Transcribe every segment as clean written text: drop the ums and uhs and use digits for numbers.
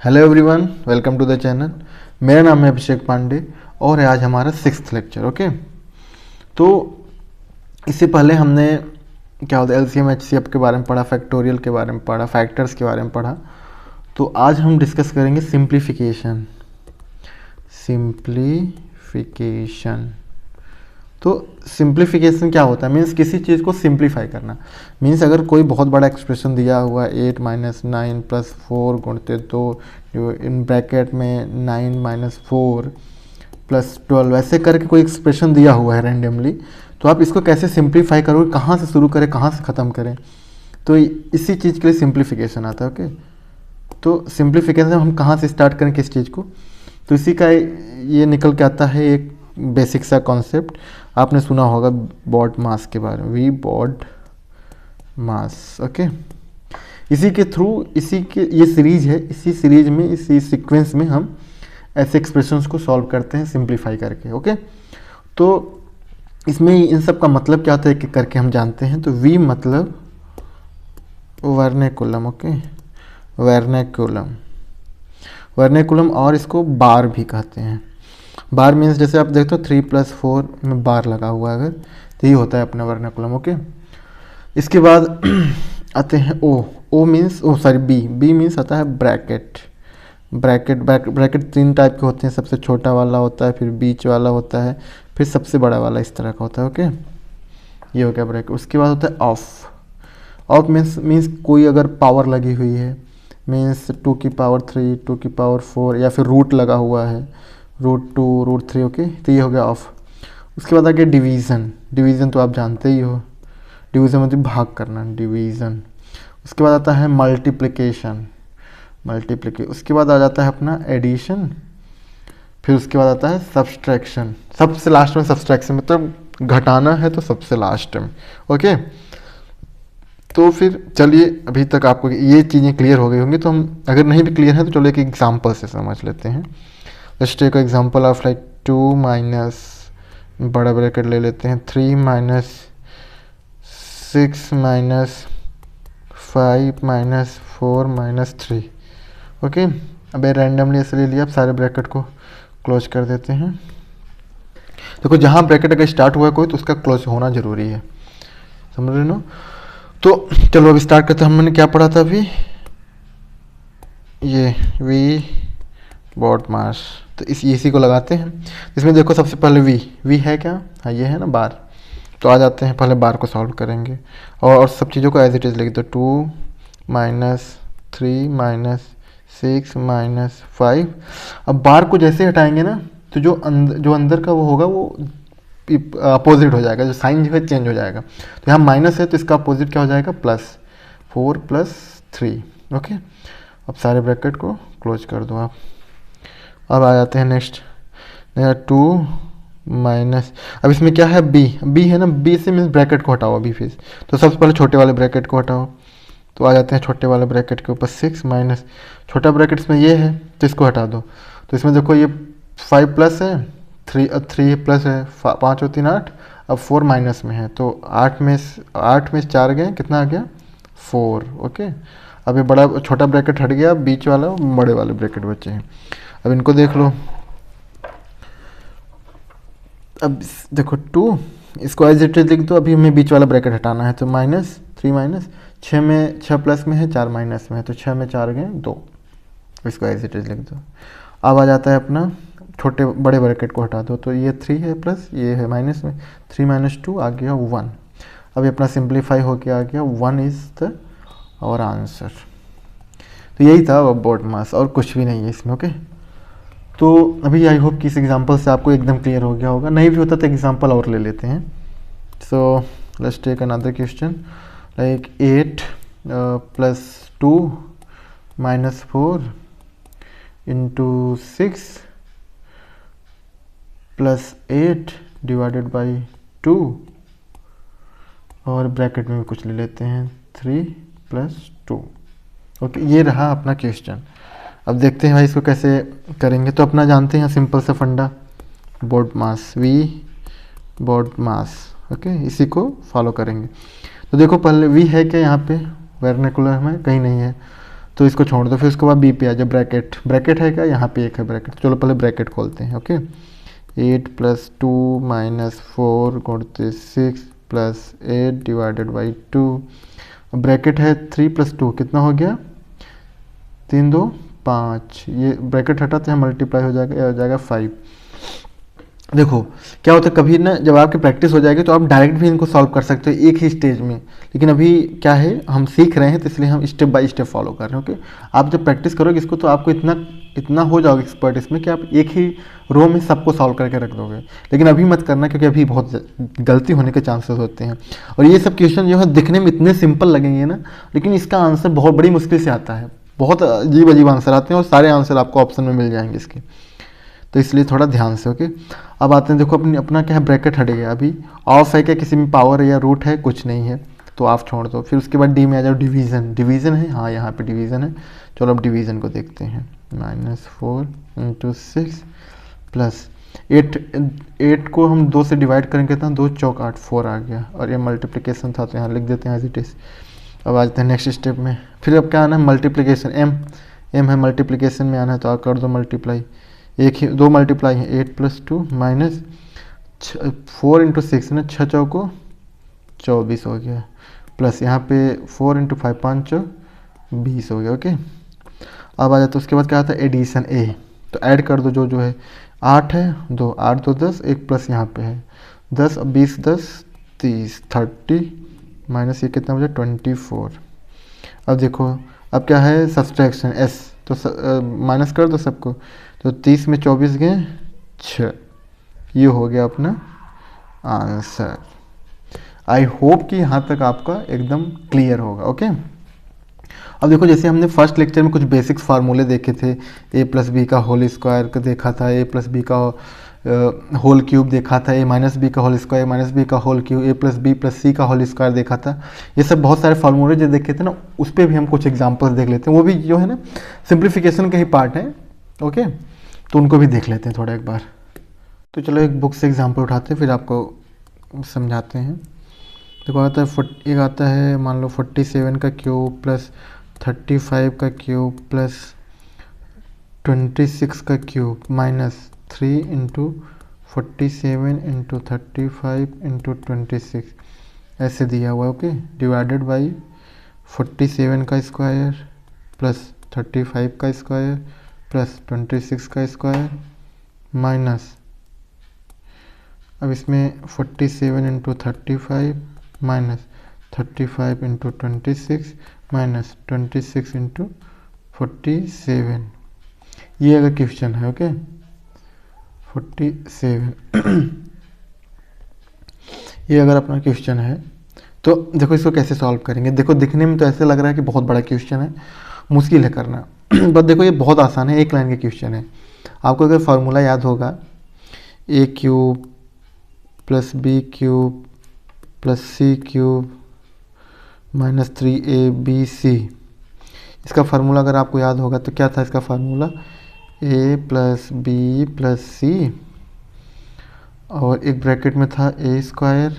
Hello everyone, welcome to the channel. मेरा नाम है अभिषेक पांडे और आज हमारा 6th लेक्चर। ओके, तो इससे पहले हमने क्या होता है एलसीएम एचसीएफ के बारे में पढ़ा, फैक्टोरियल के बारे में पढ़ा, फैक्टर्स के बारे में पढ़ा। तो आज हम डिस्कस करेंगे सिंप्लीफिकेशन। तो सिंप्लीफिकेशन क्या होता है? मीन्स किसी चीज़ को सिंप्लीफाई करना। मीन्स अगर कोई बहुत बड़ा एक्सप्रेशन दिया हुआ है 8 - 9 + 4 गुणते 2 इन ब्रैकेट में 9 - 4 + 12 ऐसे करके कोई एक्सप्रेशन दिया हुआ है रैंडमली, तो आप इसको कैसे सिंप्लीफाई करोगे, कहाँ से शुरू करें, कहाँ से ख़त्म करें, तो इसी चीज़ के लिए सिंप्लीफिकेशन आता है। ओके, तो सिंप्लीफिकेशन हम कहाँ से स्टार्ट करें, किस चीज़ को, तो इसी का ये निकल के आता है एक बेसिक सा कॉन्सेप्ट। आपने सुना होगा बॉड मास के बारे में, वी बॉड मास। ओके, इसी के थ्रू, इसी के ये सीरीज है, इसी सीरीज में, इसी सीक्वेंस में हम ऐसे एक्सप्रेशंस को सॉल्व करते हैं सिंप्लीफाई करके। ओके, तो इसमें इन सब का मतलब क्या होता है कि करके हम जानते हैं। तो वी मतलब वर्नैकुलम। ओके, वर्नैकुलम और इसको बार भी कहते हैं। बार मीन्स जैसे आप देखते हो 3 + 4 में बार लगा हुआ है, अगर तो ये होता है अपना वर्नैकुलम। ओके, इसके बाद आते हैं ओ मीन्स बी मीन्स आता है ब्रैकेट। ब्रैकेट 3 टाइप के होते हैं, सबसे छोटा वाला होता है, फिर बीच वाला होता है, फिर सबसे बड़ा वाला इस तरह का होता है। ओके, ये हो गया ब्रैकेट। उसके बाद होता है ऑफ मीन्स कोई अगर पावर लगी हुई है, मीन्स 2 की पावर 3, 2 की पावर 4, या फिर रूट लगा हुआ है, √2, √3। ओके, तो ये हो गया ऑफ। उसके बाद आ गया डिवीज़न तो आप जानते ही हो, डिवीज़न मतलब भाग करना, डिवीज़न। उसके बाद आता है मल्टीप्लिकेशन। उसके बाद आ जाता है अपना एडिशन, फिर उसके बाद आता है सब्सट्रैक्शन। सबसे लास्ट में सब्सट्रैक्शन मतलब घटाना है तो सबसे लास्ट में। ओके, तो फिर चलिए, अभी तक आपको ये चीज़ें क्लियर हो गई होंगी, तो हम अगर नहीं भी क्लियर है तो चलो एक एग्जाम्पल से समझ लेते हैं। Let's take example of like 2 minus, बड़ा ब्रैकेट ले लेते हैं, 3 - 6 - 5 - 4 - 3। ओके, अब ये रैंडमली ऐसे ले लिया, अब सारे ब्रैकेट को क्लोज कर देते हैं। देखो, जहाँ ब्रैकेट अगर स्टार्ट हुआ है कोई, तो उसका क्लोज होना जरूरी है, समझ रहे हो। तो चलो अब स्टार्ट करते हैं। हमने क्या पढ़ा था अभी, ये वी बॉड मास, तो इसी को लगाते हैं। इसमें देखो सबसे पहले वी है क्या, हाँ ये है ना बार, तो आ जाते हैं, पहले बार को सॉल्व करेंगे और सब चीज़ों को एज इट इज़ लिख दो। 2 - 3 - 6 - 5। अब बार को जैसे हटाएंगे ना, तो जो अंदर का वो होगा वो अपोजिट हो जाएगा, जो साइन जो है चेंज हो जाएगा। तो यहाँ माइनस है तो इसका अपोजिट क्या हो जाएगा, +4 + 3। ओके, अब सारे ब्रैकेट को क्लोज कर दो आप। अब आ जाते हैं नेक्स्ट 2 माइनस, अब इसमें क्या है, बी है ना, बी से मीन्स ब्रैकेट को हटाओ अभी फिर। तो सबसे पहले छोटे वाले ब्रैकेट को हटाओ, तो आ जाते हैं छोटे वाले ब्रैकेट के ऊपर 6 माइनस छोटा ब्रैकेट इसमें ये है, तो इसको हटा दो। तो इसमें देखो ये 5 प्लस है, 3 प्लस है, 5 और 3 8, अब 4 माइनस में है, तो 8 में 4 गए, कितना आ गया 4। ओके, अब ये बड़ा छोटा ब्रैकेट हट गया, बीच वाला बड़े वाले ब्रैकेट बचे हैं। अब इनको देख लो, अब देखो 2, इसको एज इट इज लिख दो। अभी हमें बीच वाला ब्रैकेट हटाना है, तो -3 - 6 में 6 प्लस में है, 4 माइनस में है, तो 6 में 4 गए 2, इसको एज इट इज लिख दो। अब आ जाता है अपना छोटे बड़े ब्रैकेट को हटा दो, तो ये 3 है प्लस ये है माइनस में, 3 - 2 आ गया 1। अब ये अपना सिंप्लीफाई होके आ गया 1 इज द आवर आंसर। तो यही था बॉड मास, और कुछ भी नहीं है इसमें। ओके, तो अभी आई होप कि इस एग्जांपल से आपको एकदम क्लियर हो गया होगा। नहीं भी होता तो एग्जांपल और ले लेते हैं। So let's take another question like 8 + 2 - 4 × 6 + 8 / 2, और ब्रैकेट में भी कुछ ले लेते हैं 3 + 2। ओके, ये रहा अपना क्वेश्चन। अब देखते हैं भाई इसको कैसे करेंगे। तो अपना जानते हैं सिंपल सा फंडा, BODMAS, we BODMAS. Okay, इसी को फॉलो करेंगे। तो देखो पहले वी है क्या, यहाँ पे वर्नैकुलर में कहीं नहीं है, तो इसको छोड़ दो, फिर उसके बाद बी पे आ जाओ। ब्रैकेट, ब्रैकेट है क्या, यहाँ पे एक है ब्रैकेट, चलो पहले ब्रैकेट खोलते हैं। ओके, 8 + 2 - 4 × 6 + 8 / 2, ब्रैकेट है 3 + 2 कितना हो गया, 3 2 5, ये ब्रैकेट हटाते हैं, मल्टीप्लाई हो जाएगा, हो जाएगा 5। देखो क्या होता है, कभी ना जब आपकी प्रैक्टिस हो जाएगी तो आप डायरेक्ट भी इनको सॉल्व कर सकते हो एक ही स्टेज में, लेकिन अभी क्या है हम सीख रहे हैं तो इसलिए हम स्टेप बाय स्टेप फॉलो कर रहे हैं। ओके, आप जब प्रैक्टिस करोगे इसको तो आपको इतना हो जाओगे एक्सपर्ट इसमें कि आप एक ही रो में सबको सॉल्व करके रख दोगे, लेकिन अभी मत करना क्योंकि अभी बहुत गलती होने के चांसेस होते हैं। और ये सब क्वेश्चन जो है दिखने में इतने सिंपल लगेंगे ना, लेकिन इसका आंसर बहुत बड़ी मुश्किल से आता है, बहुत अजीब अजीब आंसर आते हैं और सारे आंसर आपको ऑप्शन में मिल जाएंगे इसके, तो इसलिए थोड़ा ध्यान से। ओके, अब आते हैं, देखो अपना क्या है, ब्रैकेट हट गया, अभी ऑफ है क्या, किसी में पावर या रूट है, कुछ नहीं है तो आप छोड़ दो। फिर उसके बाद डी में आ जाओ, डिवीज़न, डिवीज़न है, हाँ यहाँ पे डिवीज़न है, चलो अब डिवीज़न को देखते हैं। -4 × 6 + 8 को हम 2 से डिवाइड करेंगे तो 2 चौक 8, 4 आ गया, और ये मल्टीप्लिकेशन था तो यहाँ लिख देते हैं एज इट इज़। अब आ जाते हैं नेक्स्ट स्टेप में, फिर अब क्या आना है, मल्टीप्लिकेशन, एम है, मल्टीप्लिकेशन में आना है तो आप कर दो मल्टीप्लाई, एक ही 2 मल्टीप्लाई है, 8 + 2 -4 × 6 ना, 6 चौको 24 हो गया, प्लस यहाँ पे 4 × 5 5 चौ 20 हो गया। ओके, अब आ जाता है, उसके बाद क्या आता है, एडिशन ए, तो ऐड कर दो जो है, 8 है 2, 8 2 10, एक प्लस यहाँ पे है 10, 20 10 30 30 माइनस ये कितना बचा, 24। अब देखो अब क्या है, सब्सट्रैक्शन एस, तो माइनस कर दो सबको, तो 30 में 24 गए 6, ये हो गया अपना आंसर। आई होप कि यहाँ तक आपका एकदम क्लियर होगा। ओके, अब देखो जैसे हमने फर्स्ट लेक्चर में कुछ बेसिक्स फार्मूले देखे थे, a + b का होल स्क्वायर का देखा था, a + b का होल क्यूब देखा था, a - b का होल स्क्वायर, a - b का whole cube, a + b + c का होल स्क्वायर देखा था, ये सब बहुत सारे फार्मूले जो देखे थे ना, उस पर भी हम कुछ एग्जांपल्स देख लेते हैं, वो भी जो है ना सिंप्लीफिकेशन का ही पार्ट है। ओके, तो उनको भी देख लेते हैं थोड़ा एक बार। तो चलो एक बुक से एग्जांपल उठाते हैं फिर आपको समझाते हैं। देखो आता है एक आता है, मान लो 47 का क्यूब + 35 का क्यूब + 26 का क्यूब -3 × 47 × 35 × 26 ऐसे दिया हुआ है। ओके, डिवाइडेड बाई 47 का स्क्वायर + 35 का स्क्वायर + 26 का स्क्वायर माइनस, अब इसमें 47 × 35 -35 × 26 -26 × 47, ये अगर क्वेश्चन है। ओके, 47 ये अगर अपना क्वेश्चन है तो देखो इसको कैसे सॉल्व करेंगे। देखो दिखने में तो ऐसे लग रहा है कि बहुत बड़ा क्वेश्चन है, मुश्किल है करना बट देखो ये बहुत आसान है, एक लाइन का क्वेश्चन है। आपको अगर फार्मूला याद होगा, a³ + b³ + c³ -3abc, इसका फार्मूला अगर आपको याद होगा तो क्या था इसका फार्मूला, a + b + c, और एक ब्रैकेट में था a²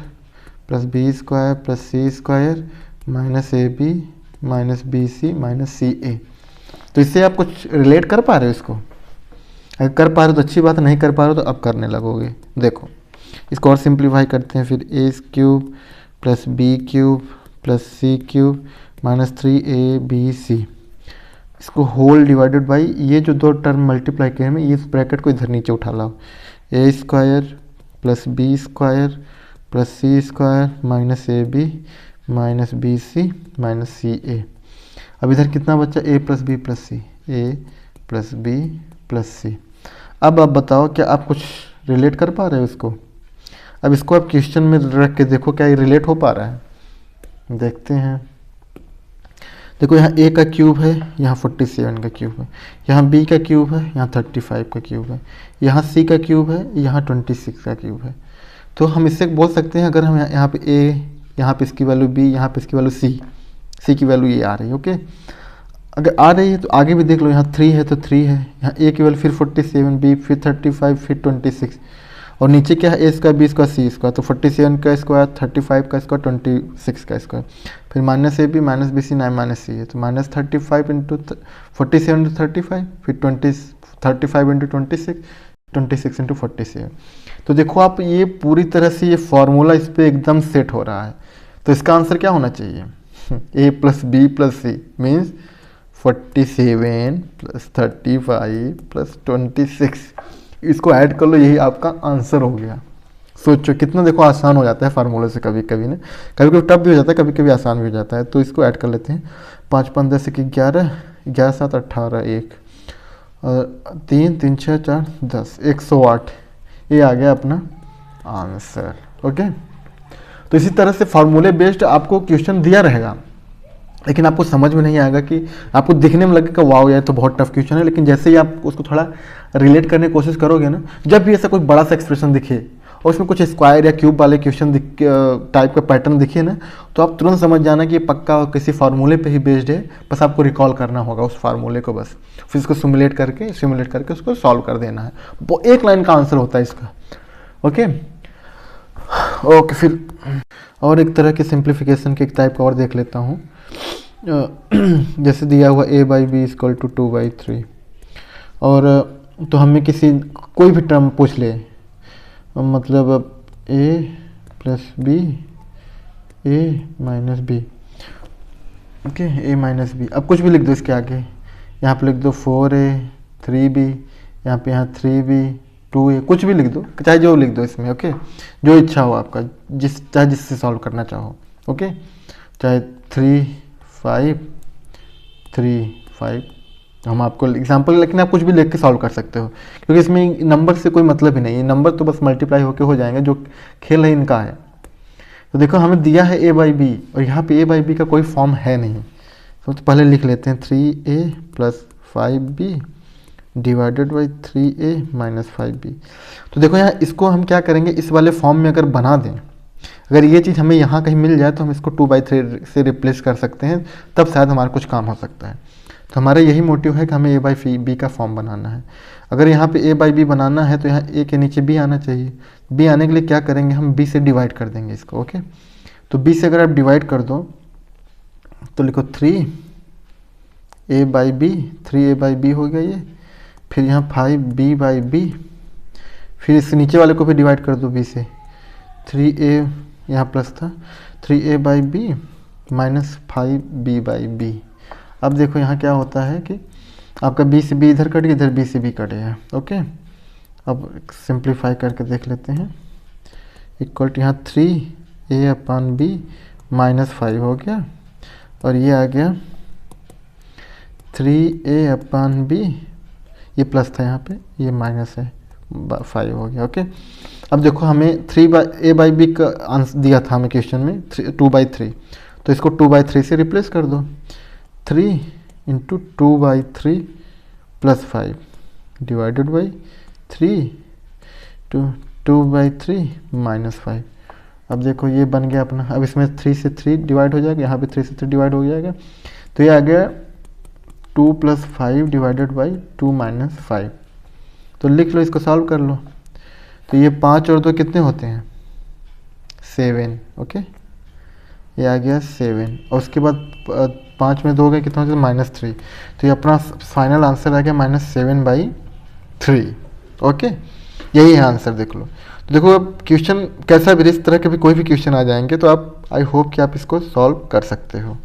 + b² + c² -ab - bc - ca। तो इससे आप कुछ रिलेट कर पा रहे हो इसको, अगर कर पा रहे हो तो अच्छी बात, नहीं कर पा रहे हो तो अब करने लगोगे। देखो इसको और सिंप्लीफाई करते हैं, फिर a³ + b³ + c³ -3abc, इसको होल डिवाइडेड बाई, ये जो दो टर्म मल्टीप्लाई किए हैं, इस ब्रैकेट को इधर नीचे उठा लाओ, a² + b² + c² -ab - bc - ca। अब इधर कितना बचा, a + b + c, a + b + c। अब आप बताओ क्या आप कुछ रिलेट कर पा रहे हो इसको। अब इसको आप क्वेश्चन में रख के देखो क्या ये रिलेट हो पा रहा है, देखते हैं। देखो यहाँ a का क्यूब है, यहाँ 47 का क्यूब है, यहाँ b का क्यूब है, यहाँ 35 का क्यूब है, यहाँ c का क्यूब है, यहाँ 26 का क्यूब है। तो हम इससे बोल सकते हैं, अगर हम यहाँ पे a, यहाँ पे इसकी वैल्यू b, यहाँ पे इसकी वैल्यू c की वैल्यू ये आ रही है। ओके, अगर आ रही है तो आगे भी देख लो, यहाँ 3 है तो 3 है, यहाँ a की वैल्यू फिर 47, b फिर 35 फिर 26, और नीचे क्या है a² b² c², तो 47 का स्क्वायर, 35 का स्क्वायर, 26 का स्क्वायर, फिर minus A B minus B C nine minus C है, तो माइनस 35 इंटू 47 इंटू 35, फिर 35 इंटू 26 इंटू 47। तो देखो आप ये पूरी तरह से ये फॉर्मूला इस पर एकदम सेट हो रहा है। तो इसका आंसर क्या होना चाहिए? A plus B plus C means 47 plus 35 plus 26, इसको ऐड कर लो, यही आपका आंसर हो गया। सोचो कितना देखो आसान हो जाता है फार्मूले से, कभी कभी ना, कभी कभी टफ भी हो जाता है, कभी कभी आसान भी हो जाता है। तो इसको ऐड कर लेते हैं, 5 5 10 11, 11 7 18, 1 और 3 3 6 4 10, 108, ये आ गया अपना आंसर। ओके, तो इसी तरह से फार्मूले बेस्ड आपको क्वेश्चन दिया रहेगा, लेकिन आपको समझ में नहीं आएगा कि आपको दिखने में लगेगा वाओ यार तो बहुत टफ क्वेश्चन है, लेकिन जैसे ही आप उसको थोड़ा रिलेट करने की कोशिश करोगे ना, जब भी ऐसा कोई बड़ा सा एक्सप्रेशन दिखे और उसमें कुछ स्क्वायर या क्यूब वाले क्वेश्चन टाइप का पैटर्न दिखे ना, तो आप तुरंत समझ जाना कि ये पक्का किसी फार्मूले पे ही बेस्ड है, बस आपको रिकॉल करना होगा उस फार्मूले को, बस फिर इसको सिमुलेट करके उसको सॉल्व कर देना है। वो एक लाइन का आंसर होता है इसका। ओके, फिर और एक तरह के सिंप्लीफिकेशन के एक टाइप का और देख लेता हूँ। जैसे दिया हुआ a by b equal to 2/3, और तो हमें किसी कोई भी टर्म पूछ ले, मतलब a plus b a minus b, okay, a minus b, अब कुछ भी लिख दो इसके आगे, यहाँ पे लिख दो 4a 3b, यहाँ पे 3b 2a, कुछ भी लिख दो, चाहे जो लिख दो इसमें। ओके, जो इच्छा हो आपका, चाहे जिससे सॉल्व करना चाहो। ओके, चाहे 3 5 3 5, हम आपको एग्जाम्पल, लेकिन आप कुछ भी लिख के सॉल्व कर सकते हो, क्योंकि इसमें नंबर से कोई मतलब ही नहीं है, नंबर तो बस मल्टीप्लाई होके हो जाएंगे, जो खेल है इनका है। तो देखो हमें दिया है a बाई बी, और यहाँ पे a बाई बी का कोई फॉर्म है नहीं, तो पहले लिख लेते हैं 3a plus 5b divided by 3a minus 5b। तो देखो यहाँ इसको हम क्या करेंगे, इस वाले फॉर्म में अगर बना दें, अगर ये चीज़ हमें यहाँ कहीं मिल जाए तो हम इसको 2/3 से रिप्लेस कर सकते हैं, तब शायद हमारा कुछ काम हो सकता है। तो हमारा यही मोटिव है कि हमें a बाई बी का फॉर्म बनाना है। अगर यहाँ पे a बाई बी बनाना है तो यहाँ a के नीचे b आना चाहिए। b आने के लिए क्या करेंगे, हम b से डिवाइड कर देंगे इसको। ओके, तो b से अगर आप डिवाइड कर दो तो लिखो 3a by B, 3a by B हो गया ये, फिर यहाँ 5b बाई बी, फिर इस नीचे वाले को भी डिवाइड कर दो b से, 3a यहाँ प्लस था, 3a by b minus 5b by b. अब देखो यहाँ क्या होता है कि आपका b से b इधर कट गया, इधर b से b कटे हैं। ओके, अब सिंप्लीफाई करके देख लेते हैं, इक्वल टू यहाँ 3a अपॉन b माइनस 5 हो गया, और ये आ गया 3a अपॉन b, ये प्लस था यहाँ पे, ये माइनस है 5 हो गया। ओके, अब देखो हमें a बाई बी का आंसर दिया था हमें क्वेश्चन में 2/3, तो इसको 2/3 से रिप्लेस कर दो, 3 into 2/3 plus 5 divided by 3 to 2/3 minus 5। अब देखो ये बन गया अपना, अब इसमें 3 से 3 डिवाइड हो जाएगा, यहाँ पे 3 से 3 डिवाइड हो जाएगा, तो ये आ गया 2 प्लस 5 डिवाइडेड बाई 2 माइनस 5। तो लिख लो, इसको सॉल्व कर लो, तो ये 5 और 2 कितने होते हैं 7। ओके, ये आ गया 7, और उसके बाद 5 में 2 गए, कितना हो जाएगा -3, तो ये अपना फाइनल आंसर आ गया -7/3। ओके, यही है आंसर, देख लो। तो देखो अब क्वेश्चन कैसा भी, इस तरह के भी कोई भी क्वेश्चन आ जाएंगे तो आप, आई होप कि आप इसको सॉल्व कर सकते हो।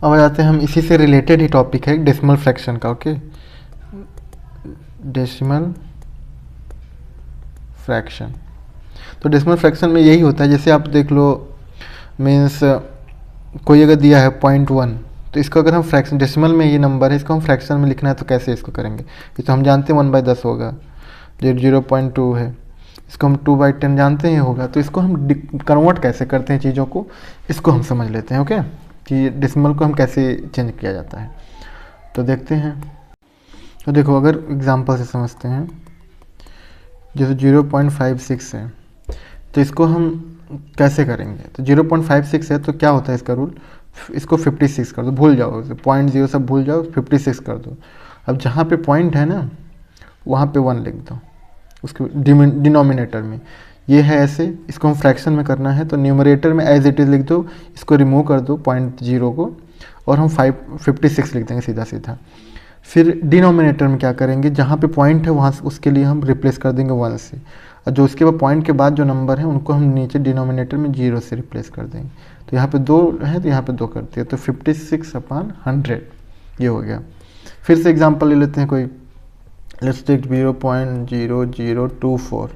अब आ जाते हैं हम, इसी से रिलेटेड ही टॉपिक है डेसिमल फ्रैक्शन का। ओके, डेसिमल फ्रैक्शन, तो डेसिमल फ्रैक्शन में यही होता है, जैसे आप देख लो, मीन्स कोई अगर दिया है 0.1, तो इसको अगर हम फ्रैक्शन, डेसिमल में ये नंबर है, इसको हम फ्रैक्शन में लिखना है तो कैसे इसको करेंगे, ये तो हम जानते हैं 1/10 होगा, 0.2 है, इसको हम 2/10 जानते हैं होगा, तो इसको हम कन्वर्ट कैसे करते हैं चीज़ों को, इसको हम समझ लेते हैं। ओके, कि डेसिमल को हम कैसे चेंज किया जाता है, तो देखते हैं। तो देखो अगर एग्जांपल से समझते हैं, जैसे 0.56 है, तो इसको हम कैसे करेंगे, तो 0.56 है तो क्या होता है इसका रूल, इसको 56 कर दो, भूल जाओ 0.0 सब भूल जाओ, 56 कर दो। अब जहाँ पे पॉइंट है ना, वहाँ पे 1 लिख दो उसके डिनोमिनेटर में, ये है ऐसे, इसको हम फ्रैक्शन में करना है तो न्यूमरेटर में एज इट इज़ लिख दो, इसको रिमूव कर दो 0.0 को, और हम 56 लिख देंगे सीधा सीधा। फिर डिनोमिनेटर में क्या करेंगे, जहाँ पे पॉइंट है वहाँ उसके लिए हम रिप्लेस कर देंगे 1 से, और जो उसके बाद पॉइंट के बाद जो नंबर है उनको हम नीचे डिनोमिनेटर में 0 से रिप्लेस कर देंगे। तो यहाँ पे 2 है तो यहाँ पे 2 करते हैं, तो 56/100 ये हो गया। फिर से एग्जांपल ले लेते हैं कोई, लेट्स टेक 0.0024,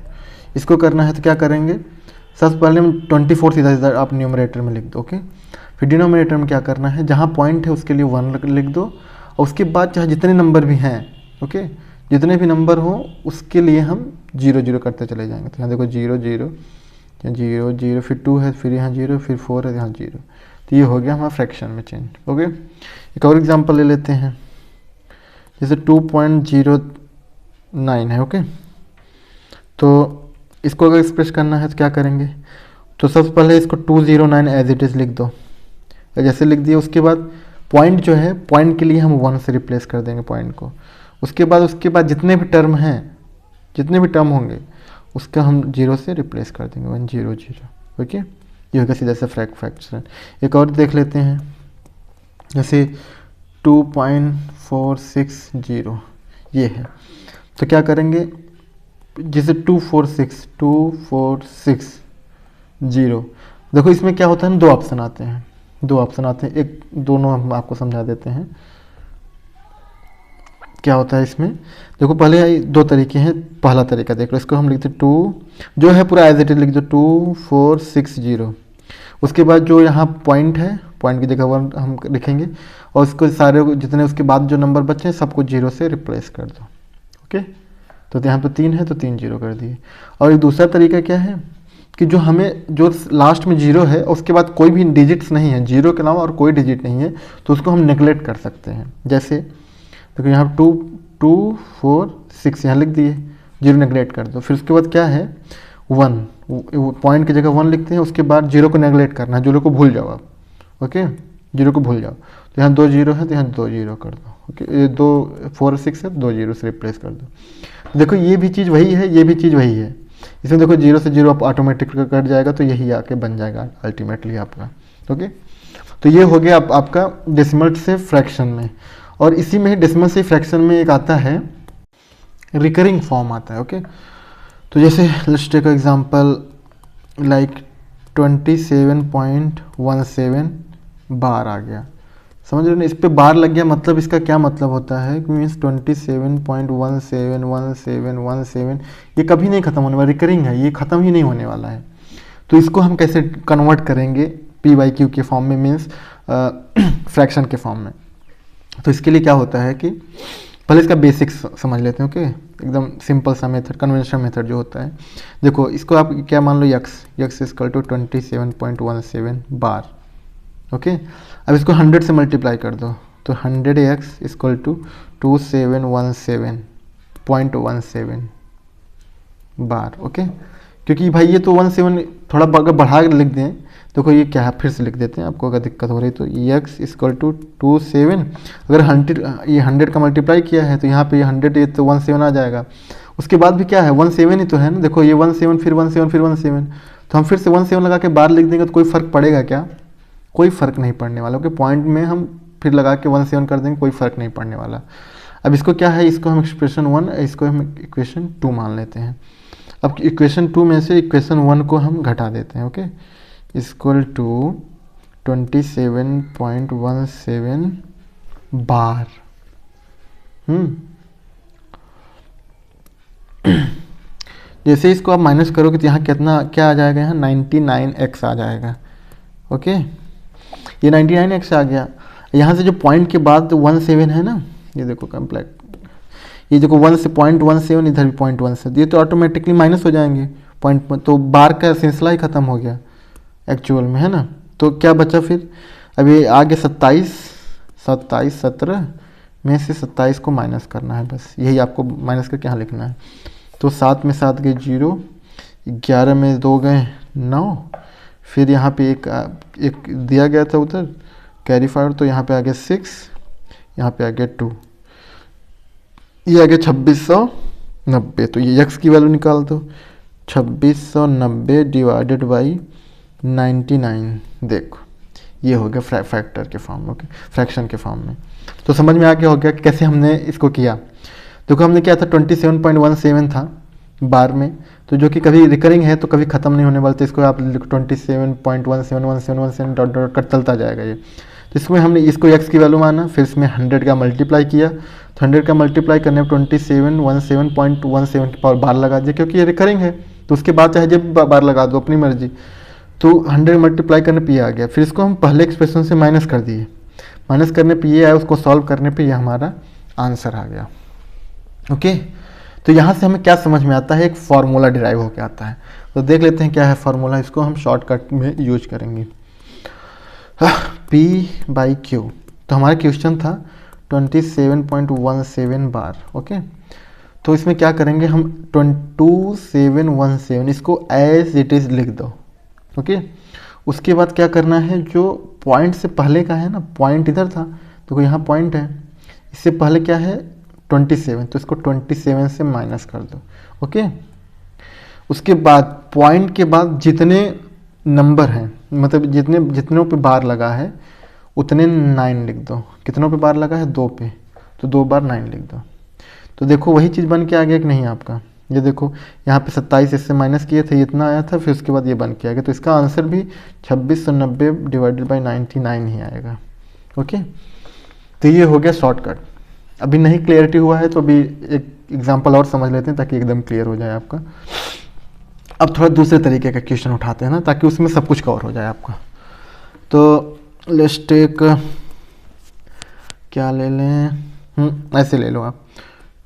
इसको करना है तो क्या करेंगे, सबसे पहले हम 24 सीधा सीधा आप न्यूमरेटर में लिख दो, ओके। फिर डिनोमिनेटर में क्या करना है, जहाँ पॉइंट है उसके लिए 1 लिख दो, और उसके बाद चाहे जितने नंबर भी हैं, ओके, जितने भी नंबर हो उसके लिए हम 0 0 करते चले जाएंगे। तो यहाँ देखो 0 0 0 0, फिर 2 है, फिर यहाँ 0, फिर 4 है, यहाँ 0। तो ये हो गया हमारा फ्रैक्शन में चेंज, ओके। एक और एग्जांपल ले लेते हैं, जैसे 2.09 है, ओके। तो इसको अगर एक्सप्रेस करना है तो क्या करेंगे, तो सबसे पहले इसको 209 एज इट इज़ लिख दो, जैसे लिख दिया। उसके बाद पॉइंट जो है, पॉइंट के लिए हम 1 से रिप्लेस कर देंगे पॉइंट को। उसके बाद जितने भी टर्म हैं, जितने भी टर्म होंगे उसका हम 0 से रिप्लेस कर देंगे, 1 0 0, ओके। ये होगा सीधा सा फ्रैक्शन। एक और देख लेते हैं, जैसे 2.460 ये है, तो क्या करेंगे, जैसे 246 देखो इसमें क्या होता है ना, 2 ऑप्शन आते हैं, एक दोनों हम आपको समझा देते हैं क्या होता है इसमें। देखो पहले 2 तरीके हैं, पहला तरीका देख लो, इसको हम लिखते 2 जो है पूरा एज इट इज लिख दो 2460, उसके बाद जो यहाँ पॉइंट है, पॉइंट की जगह 1 हम लिखेंगे, और उसको सारे जितने उसके बाद जो नंबर बचे हैं सबको 0 से रिप्लेस कर दो, ओके। तो यहाँ पे 3 है तो 3 0 कर दिए। और एक दूसरा तरीका क्या है कि जो हमें जो लास्ट में 0 है और उसके बाद कोई भी डिजिट्स नहीं है, 0 के अलावा और कोई डिजिट नहीं है, तो उसको हम नेगलेक्ट कर सकते हैं। जैसे देखो यहाँ 2 2 4 6 यहाँ लिख दिए, 0 नेगलेक्ट कर दो। फिर उसके बाद क्या है 1, पॉइंट की जगह 1 लिखते हैं, उसके बाद 0 को नेगलेक्ट करना है, 0 को भूल जाओ आप, ओके, 0 को भूल जाओ। तो यहाँ 2 0 है तो यहाँ 2 0 कर दो, ओके। ये 2 4 6 है, 2 0 से रिप्लेस कर दो। देखो ये भी चीज़ वही है, ये भी चीज़ वही है, इसमें देखो 0 से 0 आप ऑटोमेटिक कट जाएगा, तो यही आके बन जाएगा अल्टीमेटली आपका, ओके। तो ये हो गया आपका डेसिमल से फ्रैक्शन में। और इसी में ही डेसिमल से फ्रैक्शन में एक आता है रिकरिंग फॉर्म आता है, ओके। तो जैसे लेट्स टेक एग्जांपल लाइक 27.17 बार आ गया, समझ रहे हो ना, इस पे बार लग गया, मतलब इसका क्या मतलब होता है, मीन्स 27.171717 ये कभी नहीं खत्म होने वाला, रिकरिंग है, ये खत्म ही नहीं होने वाला है। तो इसको हम कैसे कन्वर्ट करेंगे p/q के फॉर्म में, मीन्स फ्रैक्शन के फॉर्म में। तो इसके लिए क्या होता है कि पहले इसका बेसिक्स समझ लेते हैं, ओके। एकदम सिंपल सा मेथड, कन्वेंशनल मेथड जो होता है, देखो इसको आप क्या मान लो, यक्स इक्वल टू 27.17 बार, ओके। अब इसको 100 से मल्टीप्लाई कर दो, तो 100x equal to 2717.17 bar, okay. क्योंकि भाई ये तो 17 थोड़ा अगर बढ़ा के लिख दें, देखो ये क्या है, फिर से लिख देते हैं, आपको अगर दिक्कत हो रही तो x इक्वल टू 27, अगर 100 का मल्टीप्लाई किया है तो यहाँ पे ये 100, ये तो 17 आ जाएगा। उसके बाद भी क्या है 17 ही तो है ना, देखो ये 17 फिर 17 फिर 17, तो हम फिर से 17 लगा के बार लिख देंगे तो कोई फ़र्क पड़ेगा क्या, कोई फ़र्क नहीं पड़ने वाला, ओके। पॉइंट में हम फिर लगा के 17 कर देंगे, कोई फ़र्क नहीं पड़ने वाला। अब इसको क्या है, इसको हम एक्सप्रेशन 1, इसको हम इक्वेशन 2 मान लेते हैं। अब इक्वेशन 2 में से इक्वेशन 1 को हम घटा देते हैं, ओके, इक्वल टू 27.17 बार। जैसे इसको आप माइनस करोगे तो यहाँ कितना क्या आ जाएगा, यहाँ 99x आ जाएगा, ओके। ये 99x आ गया। यहाँ से जो पॉइंट के बाद 17 है ना, ये देखो कंप्लीट, ये देखो 1 से 0.17, इधर भी 0.17, ये तो ऑटोमेटिकली माइनस हो जाएंगे पॉइंट, तो बार का सिलसिला ही ख़त्म हो गया एक्चुअल में, है ना। तो क्या बचा फिर, अभी आगे 27 17 में से 27 को माइनस करना है, बस यही आपको माइनस करके यहाँ लिखना है। तो 7 में 7 गए 0, 11 में 2 गए 9, फिर यहाँ पे एक दिया गया था उधर कैरी फॉरवर्ड, तो यहाँ पे आ गया 6, यहाँ पे आ गया 2, ये आ गया 2690। तो ये x की वैल्यू निकाल दो, 2690 डिवाइडेड बाई 99। देखो ये हो गया फैक्टर के फॉर्म में, ओके, फ्रैक्शन के फॉर्म में। तो समझ में आ गया हो गया कि कैसे हमने इसको किया। देखो हमने क्या था 27.17 था बार में, तो जो कि कभी रिकरिंग है तो कभी ख़त्म नहीं होने वाला, तो इसको आप 27.171717 डॉट डॉट कट चलता जाएगा ये। तो इसमें हमने इसको x की वैल्यू माना, फिर इसमें 100 का मल्टीप्लाई किया, तो 100 का मल्टीप्लाई करने में 2717.17 की पावर बार लगा दिया, क्योंकि ये रिकरिंग है तो उसके बाद चाहे जब बार लगा दो अपनी मर्जी। तो 100 मल्टीप्लाई करने पे ये आ गया, फिर इसको हम पहले एक्सप्रेशन से माइनस कर दिए, माइनस करने पे ये आया, उसको सॉल्व करने पे ये हमारा आंसर आ गया। ओके, तो यहाँ से हमें क्या समझ में आता है, एक फार्मूला डिराइव होकर आता है। तो देख लेते हैं क्या है फार्मूला, इसको हम शॉर्टकट में यूज करेंगे। P/Q, तो हमारा क्वेश्चन था 27.17 बार। ओके, तो इसमें क्या करेंगे हम 2717 इसको एज इट इज़ लिख दो। ओके, उसके बाद क्या करना है, जो पॉइंट से पहले का है ना, पॉइंट इधर था तो यहाँ पॉइंट है, इससे पहले क्या है 27, तो इसको 27 से माइनस कर दो। ओके, उसके बाद पॉइंट के बाद जितने नंबर हैं, मतलब जितनों पे बार लगा है उतने 9 लिख दो। कितनों पे बार लगा है, 2 पे, तो 2 बार 9 लिख दो। तो देखो वही चीज़ बन के आ गया कि नहीं आपका, ये देखो यहाँ पे 27 इससे माइनस किए थे, इतना आया था, फिर उसके बाद ये बन के आ गया। तो इसका आंसर भी 2690 डिवाइडेड बाई 99 ही आएगा। ओके, तो ये हो गया शॉर्टकट। अभी नहीं क्लियरिटी हुआ है तो अभी एक एग्जांपल और समझ लेते हैं ताकि एकदम क्लियर हो जाए आपका। अब थोड़ा दूसरे तरीके का क्वेश्चन उठाते हैं ना, ताकि उसमें सब कुछ कवर हो जाए आपका। तो लेट्स टेक, क्या ले लें, ऐसे ले लो आप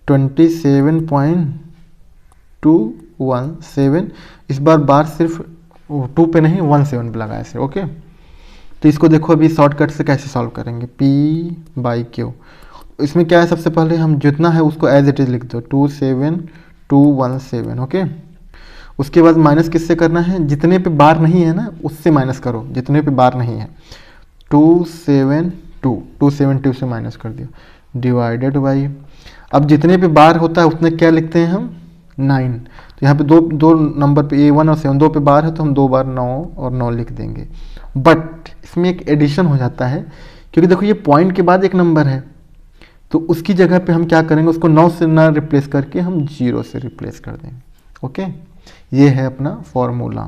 27.217, इस बार सिर्फ 2 पे नहीं 17 पे लगा ऐसे। ओके, तो इसको देखो अभी शॉर्टकट से कैसे सॉल्व करेंगे। P/Q, इसमें क्या है, सबसे पहले हम जितना है उसको एज इट इज लिख दो 27217। ओके, उसके बाद माइनस किससे करना है, जितने पे बार नहीं है ना उससे माइनस करो, जितने पे बार नहीं है 272 से माइनस कर दिया, डिवाइडेड बाई, अब जितने पे बार होता है उतने क्या लिखते हैं हम 9। तो यहाँ पे दो नंबर पे A1 और 7 2 पे बार है, तो हम 2 बार 9 और 9 लिख देंगे। बट इसमें एक एडिशन हो जाता है, क्योंकि देखो ये पॉइंट के बाद एक नंबर है, तो उसकी जगह पे हम क्या करेंगे, उसको 9 से ना रिप्लेस करके हम 0 से रिप्लेस कर देंगे। ओके, ये है अपना फॉर्मूला,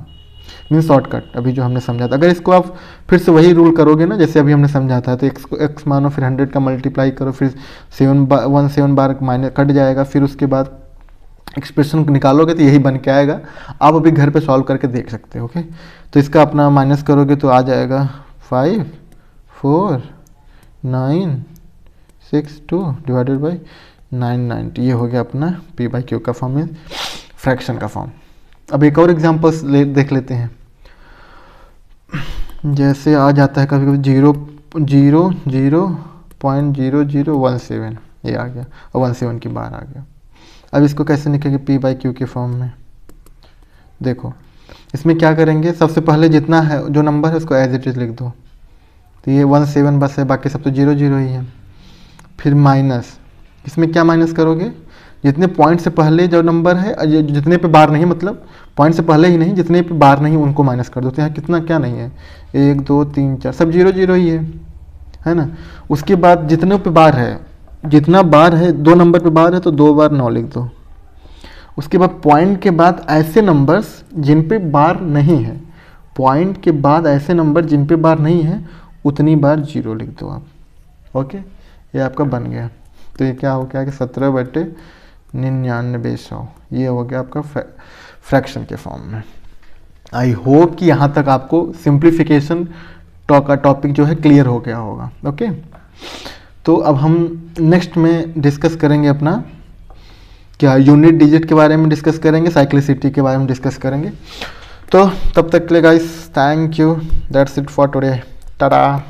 मीन शॉर्टकट अभी जो हमने समझा था। अगर इसको आप फिर से वही रूल करोगे ना जैसे अभी हमने समझा था, तो x मानो, फिर 100 का मल्टीप्लाई करो, फिर 17 बार माइनस कट जाएगा, फिर उसके बाद एक्सप्रेशन निकालोगे तो यही बन के आएगा। आप अभी घर पे सॉल्व करके देख सकते हो। ओके, तो इसका अपना माइनस करोगे तो आ जाएगा 54962 डिवाइडेड बाई 990। ये हो गया अपना P/Q का फॉर्म में, फ्रैक्शन का फॉर्म। अब एक और एग्जांपल्स देख लेते हैं। जैसे आ जाता है कभी कभी 0.0017, ये आ गया और 17 की बार आ गया। अब इसको कैसे लिखेंगे P/Q के फॉर्म में, देखो इसमें क्या करेंगे, सबसे पहले जितना है जो नंबर है उसको एज इट इज लिख दो, तो ये 17 बस है, बाकी सब तो 0 0 ही है। फिर माइनस, इसमें क्या माइनस करोगे, जितने पॉइंट से पहले जो नंबर है, जितने पे बार नहीं, मतलब पॉइंट से पहले ही नहीं, जितने पे बार नहीं उनको माइनस कर दो। तो यहाँ कितना क्या नहीं है, 1 2 3 4 सब 0 0 ही है ना। उसके बाद जितने पे बार है, जितना बार है 2 नंबर पे बार है तो 2 बार 9 लिख दो। उसके बाद पॉइंट के बाद ऐसे नंबर्स जिन पे बार नहीं है, पॉइंट के बाद ऐसे नंबर जिन पे बार नहीं है उतनी बार 0 लिख दो आप। ओके, ये आपका बन गया। तो ये क्या हो गया कि 17/9900, ये हो गया आपका फ्रैक्शन के फॉर्म में। आई होप कि यहाँ तक आपको सिंप्लीफिकेशन का टॉपिक जो है क्लियर हो गया होगा। ओके, तो अब हम नेक्स्ट में डिस्कस करेंगे अपना क्या यूनिट डिजिट के बारे में डिस्कस करेंगे, साइक्लिसिटी के बारे में डिस्कस करेंगे। तो तब तक के लिए guys, thank you, that's it for today, Tata.